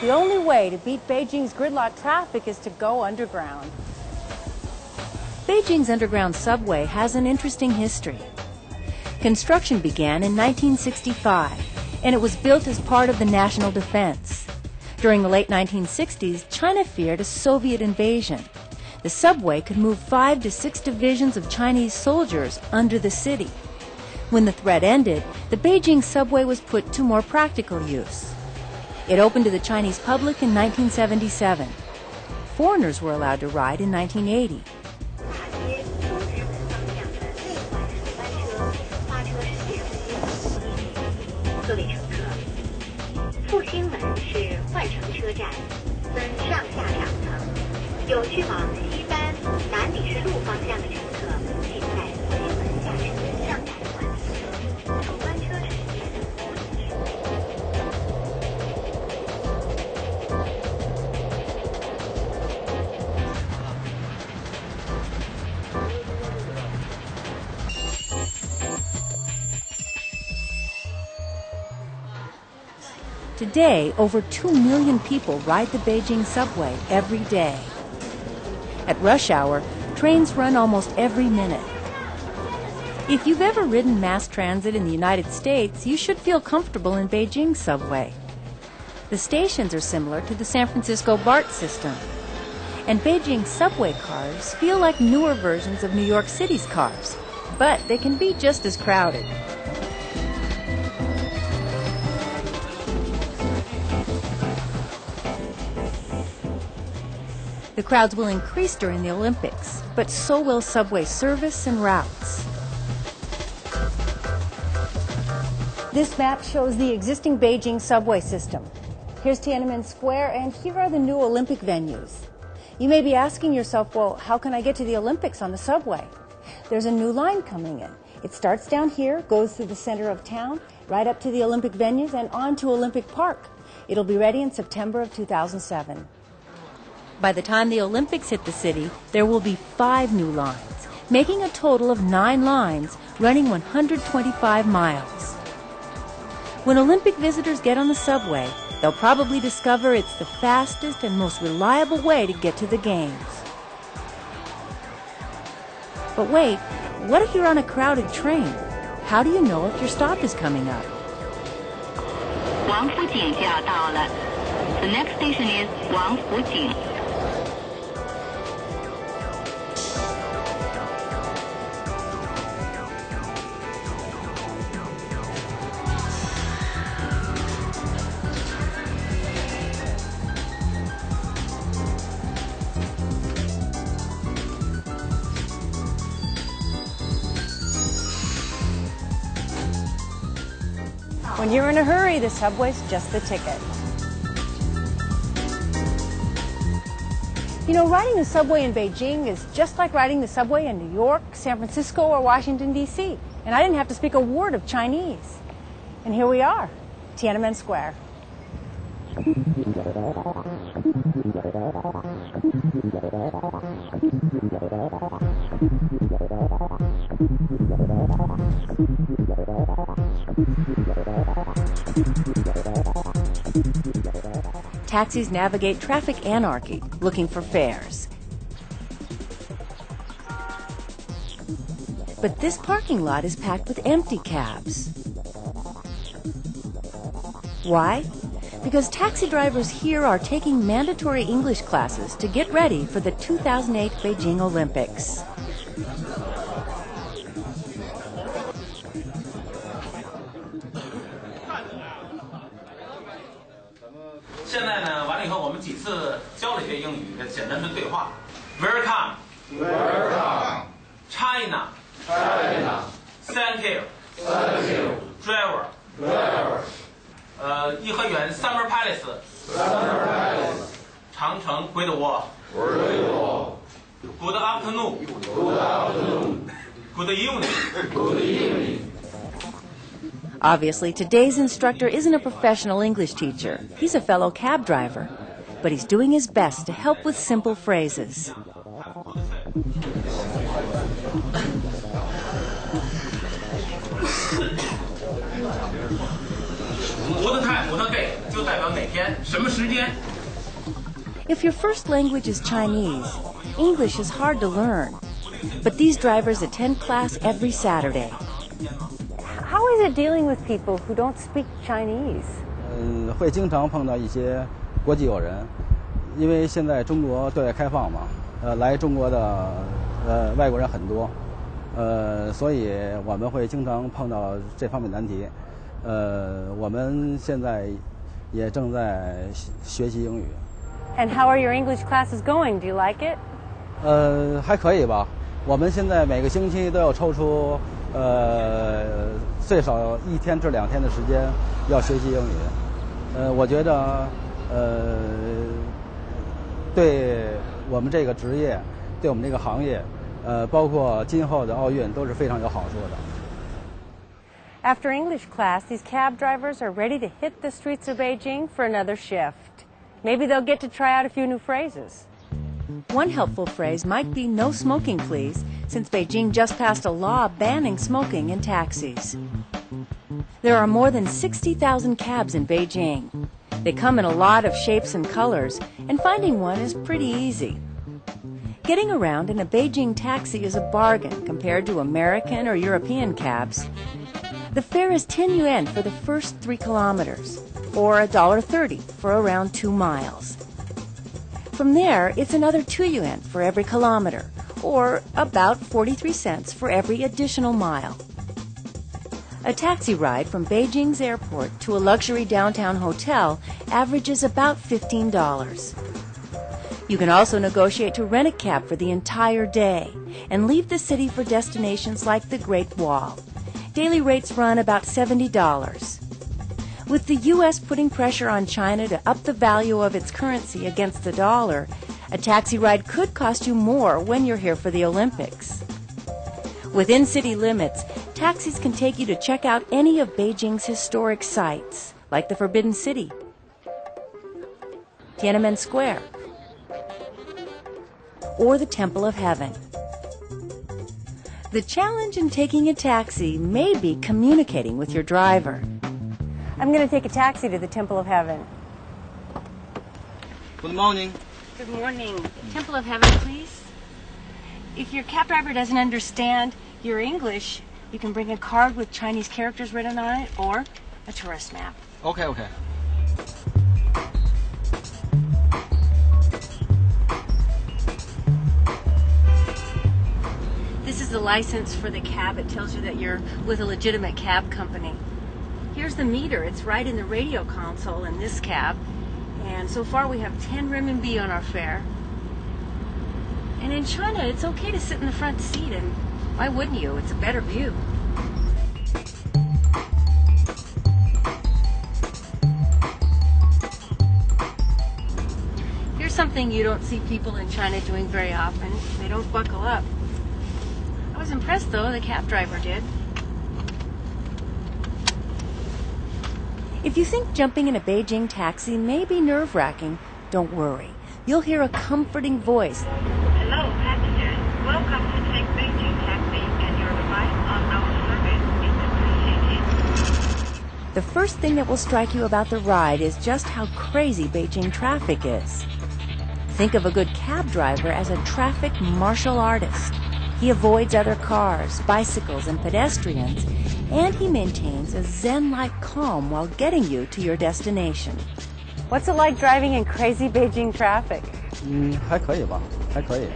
The only way to beat Beijing's gridlock traffic is to go underground. Beijing's underground subway has an interesting history. Construction began in 1965, and it was built as part of the national defense. During the late 1960s, China feared a Soviet invasion. The subway could move 5 to 6 divisions of Chinese soldiers under the city. When the threat ended, the Beijing subway was put to more practical use. It opened to the Chinese public in 1977. Foreigners were allowed to ride in 1980. Today, over 2 million people ride the Beijing subway every day. At rush hour, trains run almost every minute. If you've ever ridden mass transit in the United States, you should feel comfortable in Beijing's subway. The stations are similar to the San Francisco BART system. And Beijing subway cars feel like newer versions of New York City's cars, but they can be just as crowded. The crowds will increase during the Olympics, but so will subway service and routes. This map shows the existing Beijing subway system. Here's Tiananmen Square, and here are the new Olympic venues. You may be asking yourself, well, how can I get to the Olympics on the subway? There's a new line coming in. It starts down here, goes through the center of town, right up to the Olympic venues and on to Olympic Park. It'll be ready in September of 2007. By the time the Olympics hit the city, there will be 5 new lines, making a total of 9 lines running 125 miles. When Olympic visitors get on the subway, they'll probably discover it's the fastest and most reliable way to get to the Games. But wait, what if you're on a crowded train? How do you know if your stop is coming up? The next station is Wangfujing. When you're in a hurry, the subway's just the ticket. You know, riding the subway in Beijing is just like riding the subway in New York, San Francisco, or Washington, D.C. And I didn't have to speak a word of Chinese. And here we are, Tiananmen Square. Taxis navigate traffic anarchy, looking for fares. But this parking lot is packed with empty cabs. Why? Because taxi drivers here are taking mandatory English classes to get ready for the 2008 Beijing Olympics. Welcome, China, thank you, driver, 颐和园 Summer Palace, 长城 Great Wall, Good afternoon, Good evening. Obviously, today's instructor isn't a professional English teacher. He's a fellow cab driver. But he's doing his best to help with simple phrases. Good time, good day 就代表表哪天什么时间。 If your first language is Chinese, English is hard to learn. But these drivers attend class every Saturday. How is it dealing with people who don't speak Chinese? 会经常碰到一些国际友人，因为现在中国对外开放嘛，来中国的外国人很多，所以我们会经常碰到这方面难题。我们现在也正在学习英语。 And how are your English classes going? Do you like it? 还可以吧。我们现在每个星期都要抽出最少1天至2天的时间要学习英语。我觉得对我们这个职业，对我们这个行业，包括今后的奥运都是非常有好处的。 After English class, these cab drivers are ready to hit the streets of Beijing for another shift. Maybe they'll get to try out a few new phrases. One helpful phrase might be "no smoking, please," since Beijing just passed a law banning smoking in taxis. There are more than 60,000 cabs in Beijing. They come in a lot of shapes and colors, and finding one is pretty easy. Getting around in a Beijing taxi is a bargain compared to American or European cabs. The fare is 10 yuan for the first 3 kilometers, or $1.30 for around 2 miles. From there, it's another 2 yuan for every kilometer, or about 43 cents for every additional mile. A taxi ride from Beijing's airport to a luxury downtown hotel averages about $15. You can also negotiate to rent a cab for the entire day and leave the city for destinations like the Great Wall. Daily rates run about $70. With the U.S. putting pressure on China to up the value of its currency against the dollar, a taxi ride could cost you more when you're here for the Olympics. Within city limits, taxis can take you to check out any of Beijing's historic sites, like the Forbidden City, Tiananmen Square, or the Temple of Heaven. The challenge in taking a taxi may be communicating with your driver. I'm going to take a taxi to the Temple of Heaven. Good morning. Good morning. Temple of Heaven, please. If your cab driver doesn't understand your English, you can bring a card with Chinese characters written on it or a tourist map. Okay. This is the license for the cab. It tells you that you're with a legitimate cab company. Here's the meter. It's right in the radio console in this cab. And so far we have 10 renminbi on our fare. And in China, it's okay to sit in the front seat, and why wouldn't you? It's a better view. Here's something you don't see people in China doing very often. They don't buckle up. I was impressed, though, the cab driver did. If you think jumping in a Beijing taxi may be nerve-wracking, don't worry. You'll hear a comforting voice. Hello, passengers. Welcome to take Beijing Taxi, and your advice on our service is appreciated. The first thing that will strike you about the ride is just how crazy Beijing traffic is. Think of a good cab driver as a traffic martial artist. He avoids other cars, bicycles, and pedestrians, and he maintains a zen-like calm while getting you to your destination. What's it like driving in crazy Beijing traffic? 还可以吧，还可以。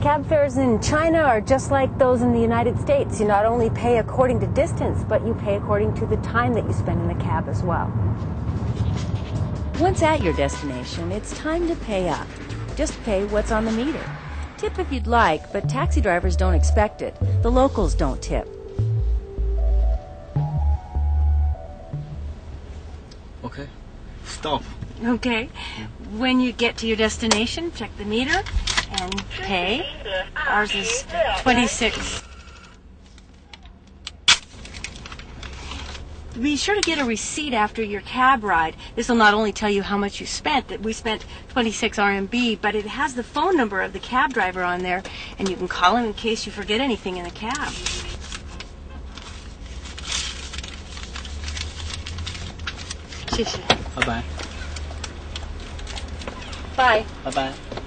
Cab fares in China are just like those in the United States. You not only pay according to distance, but you pay according to the time that you spend in the cab as well. Once at your destination, it's time to pay up. Just pay what's on the meter. Tip if you'd like, but taxi drivers don't expect it. The locals don't tip. Okay. Stop. Okay. When you get to your destination, check the meter and pay. Ours is 26. Be sure to get a receipt after your cab ride. This will not only tell you how much you spent, that we spent 26 RMB, but it has the phone number of the cab driver on there, and you can call him in case you forget anything in the cab. 谢谢。拜拜。Bye. 拜拜。